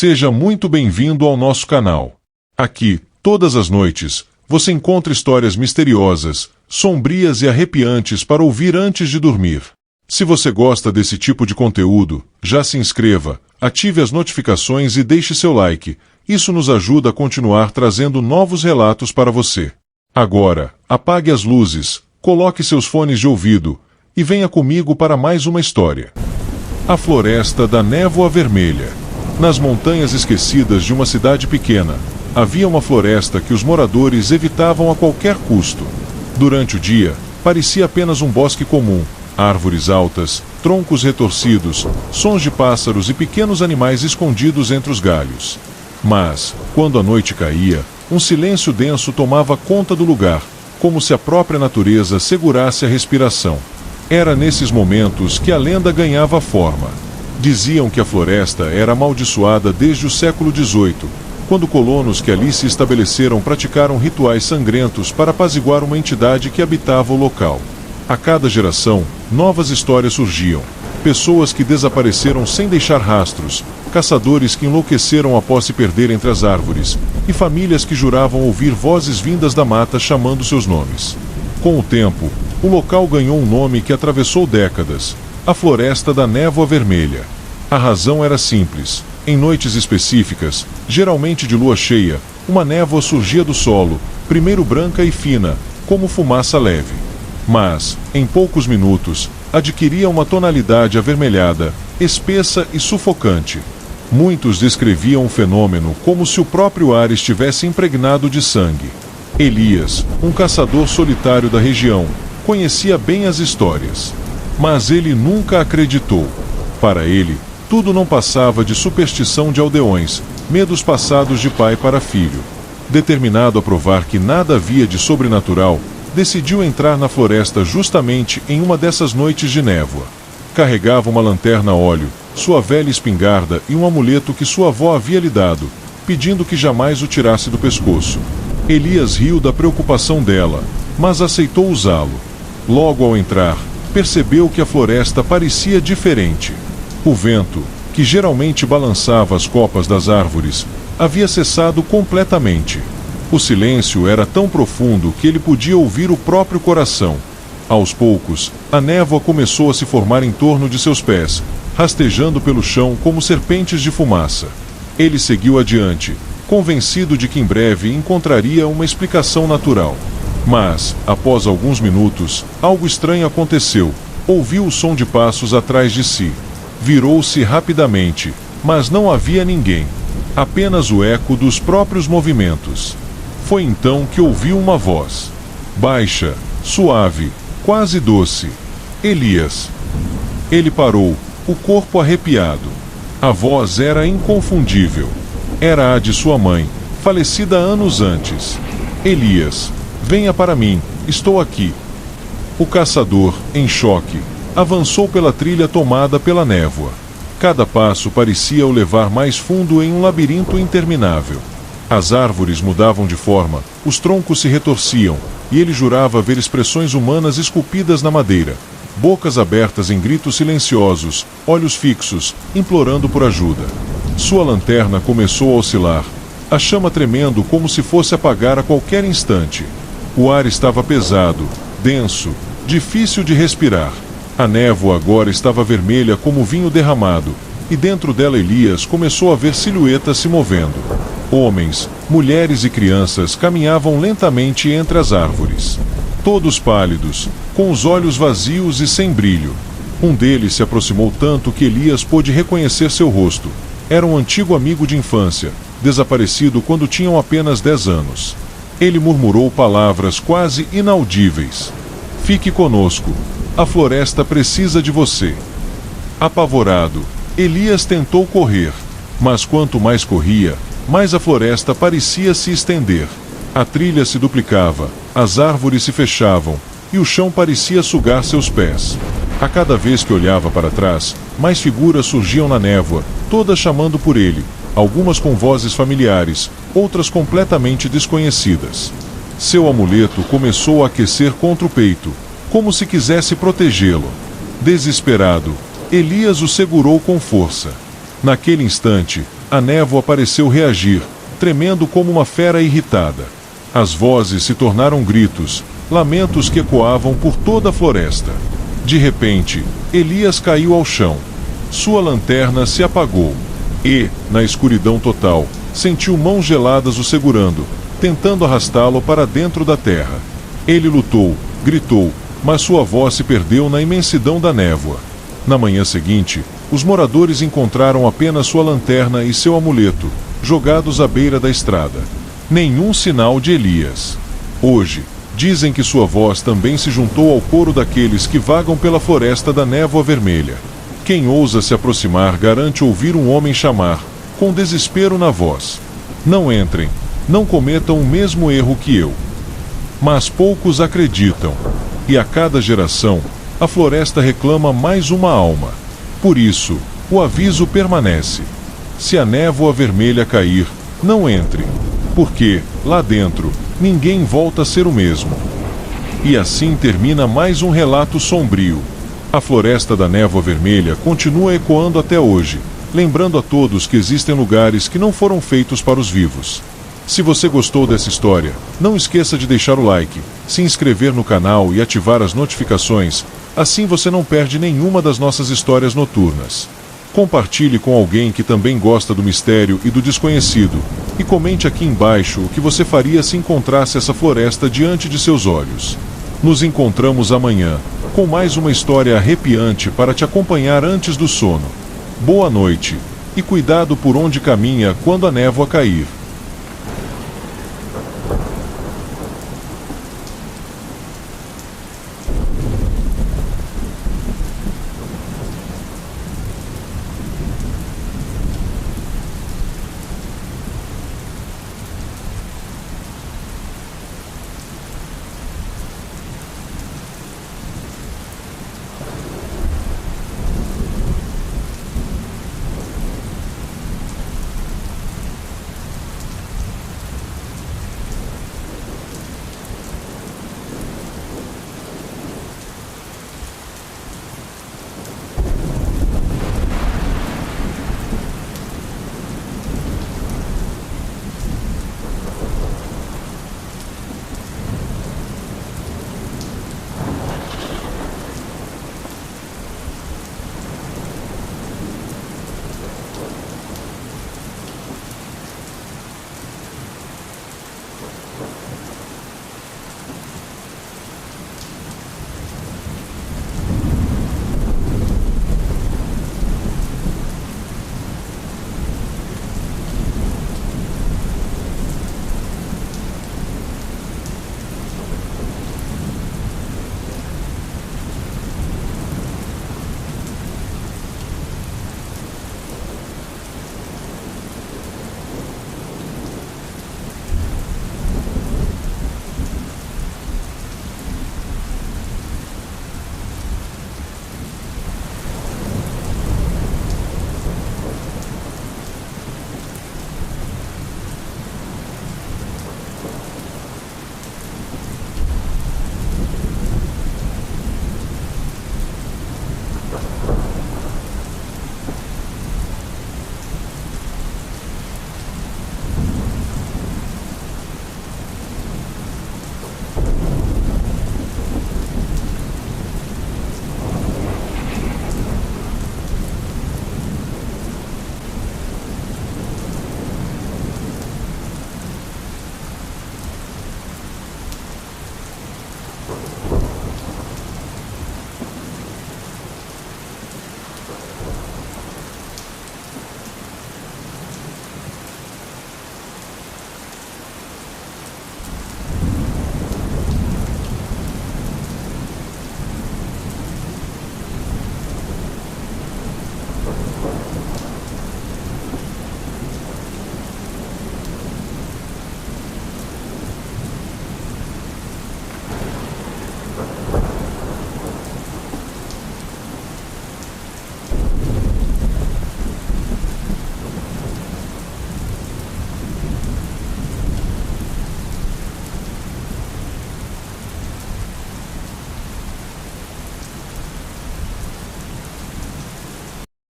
Seja muito bem-vindo ao nosso canal. Aqui, todas as noites, você encontra histórias misteriosas, sombrias e arrepiantes para ouvir antes de dormir. Se você gosta desse tipo de conteúdo, já se inscreva, ative as notificações e deixe seu like. Isso nos ajuda a continuar trazendo novos relatos para você. Agora, apague as luzes, coloque seus fones de ouvido e venha comigo para mais uma história. A Floresta da Névoa Vermelha. Nas montanhas esquecidas de uma cidade pequena, havia uma floresta que os moradores evitavam a qualquer custo. Durante o dia, parecia apenas um bosque comum, árvores altas, troncos retorcidos, sons de pássaros e pequenos animais escondidos entre os galhos. Mas, quando a noite caía, um silêncio denso tomava conta do lugar, como se a própria natureza segurasse a respiração. Era nesses momentos que a lenda ganhava forma. Diziam que a floresta era amaldiçoada desde o século XVIII, quando colonos que ali se estabeleceram praticaram rituais sangrentos para apaziguar uma entidade que habitava o local. A cada geração, novas histórias surgiam. Pessoas que desapareceram sem deixar rastros, caçadores que enlouqueceram após se perder entre as árvores, e famílias que juravam ouvir vozes vindas da mata chamando seus nomes. Com o tempo, o local ganhou um nome que atravessou décadas: a Floresta da Névoa Vermelha. A razão era simples. Em noites específicas, geralmente de lua cheia, uma névoa surgia do solo, primeiro branca e fina, como fumaça leve. Mas, em poucos minutos, adquiria uma tonalidade avermelhada, espessa e sufocante. Muitos descreviam o fenômeno como se o próprio ar estivesse impregnado de sangue. Elias, um caçador solitário da região, conhecia bem as histórias. Mas ele nunca acreditou. Para ele, tudo não passava de superstição de aldeões, medos passados de pai para filho. Determinado a provar que nada havia de sobrenatural, decidiu entrar na floresta justamente em uma dessas noites de névoa. Carregava uma lanterna a óleo, sua velha espingarda e um amuleto que sua avó havia lhe dado, pedindo que jamais o tirasse do pescoço. Elias riu da preocupação dela, mas aceitou usá-lo. Logo ao entrar, percebeu que a floresta parecia diferente. O vento, que geralmente balançava as copas das árvores, havia cessado completamente. O silêncio era tão profundo que ele podia ouvir o próprio coração. Aos poucos, a névoa começou a se formar em torno de seus pés, rastejando pelo chão como serpentes de fumaça. Ele seguiu adiante, convencido de que em breve encontraria uma explicação natural. Mas, após alguns minutos, algo estranho aconteceu. Ouviu o som de passos atrás de si. Virou-se rapidamente, mas não havia ninguém. Apenas o eco dos próprios movimentos. Foi então que ouviu uma voz. Baixa, suave, quase doce. Elias. Ele parou, o corpo arrepiado. A voz era inconfundível. Era a de sua mãe, falecida anos antes. Elias. Venha para mim, estou aqui. O caçador, em choque, avançou pela trilha tomada pela névoa. Cada passo parecia o levar mais fundo em um labirinto interminável. As árvores mudavam de forma, os troncos se retorciam, e ele jurava ver expressões humanas esculpidas na madeira, bocas abertas em gritos silenciosos, olhos fixos, implorando por ajuda. Sua lanterna começou a oscilar, a chama tremendo como se fosse apagar a qualquer instante. O ar estava pesado, denso, difícil de respirar. A névoa agora estava vermelha como vinho derramado, e dentro dela Elias começou a ver silhuetas se movendo. Homens, mulheres e crianças caminhavam lentamente entre as árvores. Todos pálidos, com os olhos vazios e sem brilho. Um deles se aproximou tanto que Elias pôde reconhecer seu rosto. Era um antigo amigo de infância, desaparecido quando tinham apenas 10 anos. Ele murmurou palavras quase inaudíveis. Fique conosco. A floresta precisa de você. Apavorado, Elias tentou correr, mas quanto mais corria, mais a floresta parecia se estender. A trilha se duplicava, as árvores se fechavam, e o chão parecia sugar seus pés. A cada vez que olhava para trás, mais figuras surgiam na névoa, todas chamando por ele, algumas com vozes familiares, outras completamente desconhecidas. Seu amuleto começou a aquecer contra o peito, como se quisesse protegê-lo. Desesperado, Elias o segurou com força. Naquele instante, a névoa pareceu reagir, tremendo como uma fera irritada. As vozes se tornaram gritos, lamentos que ecoavam por toda a floresta. De repente, Elias caiu ao chão. Sua lanterna se apagou. E, na escuridão total, sentiu mãos geladas o segurando, tentando arrastá-lo para dentro da terra. Ele lutou, gritou, mas sua voz se perdeu na imensidão da névoa. Na manhã seguinte, os moradores encontraram apenas sua lanterna e seu amuleto, jogados à beira da estrada. Nenhum sinal de Elias. Hoje, dizem que sua voz também se juntou ao coro daqueles que vagam pela floresta da névoa vermelha. Quem ousa se aproximar garante ouvir um homem chamar, com desespero na voz: não entrem, não cometam o mesmo erro que eu. Mas poucos acreditam, e a cada geração, a floresta reclama mais uma alma. Por isso, o aviso permanece: se a névoa vermelha cair, não entre, porque, lá dentro, ninguém volta a ser o mesmo. E assim termina mais um relato sombrio. A floresta da névoa vermelha continua ecoando até hoje, lembrando a todos que existem lugares que não foram feitos para os vivos. Se você gostou dessa história, não esqueça de deixar o like, se inscrever no canal e ativar as notificações, assim você não perde nenhuma das nossas histórias noturnas. Compartilhe com alguém que também gosta do mistério e do desconhecido, e comente aqui embaixo o que você faria se encontrasse essa floresta diante de seus olhos. Nos encontramos amanhã, com mais uma história arrepiante para te acompanhar antes do sono. Boa noite, e cuidado por onde caminha quando a névoa cair.